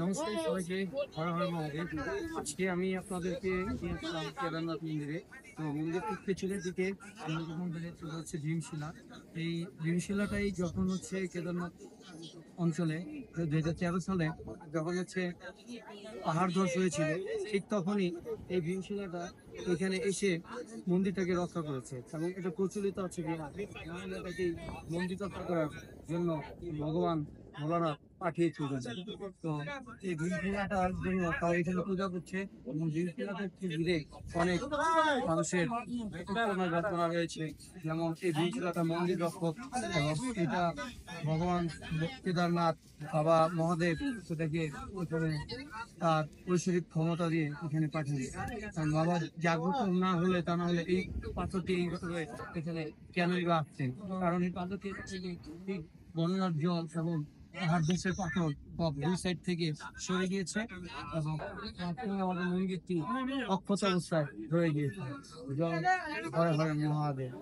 নমস্কার সবাইকে। হর হর মহাদেব। আজকে আমি আপনাদেরকে নিয়ে আসলাম কেদারনাথ মন্দিরে। তো মন্দিরটির পেছনের দিকে আমরা যখন বেরোচ্ছি হচ্ছে ভীমশিলা। এই ভীমশিলাটাই যখন হচ্ছে কেদারনাথ অঞ্চলে 2013 সালে যখন হচ্ছে পাহাড় ধস হয়েছিল, ঠিক তখনই এই ভীমশিলাটা এখানে এসে মন্দিরটাকে রক্ষা করেছে। এবং এটা প্রচলিত আছে যে এটাকে মন্দির রক্ষা করার জন্য ভগবান ভোলানাথ পাঠিয়েছিলেন। তো এই ভীমশিলাটার জন্য সবাই এখানে পূজা করছে এবং ভীমশিলাকে ঘিরে অনেক মানুষের ঘটনা রয়েছে। যেমন এই ভীমশিলাটা মন্দির রক্ষক এবং এটা ভগবান কেদারনাথ বাবা মহাদেব সেটাকে এখানে তার ঐশ্বরিক ক্ষমতা দিয়ে এখানে পাঠিয়ে। কারণ বাবা জাগ্রত না হলে তা না হলে এই পাথরটি এইভাবে এখানে কেনই বা আসছেন, কারণ এই পাথরটি ঠিক বন্যার জল এবং পাহাড় দেশের পাথর সব দুই সাইড থেকে সরে গিয়েছে এবং মাঝখানে আমাদের মন্দিরটি অক্ষত অবস্থায় রয়ে গিয়েছে। জল ঘরে ঘরে মহাদেব।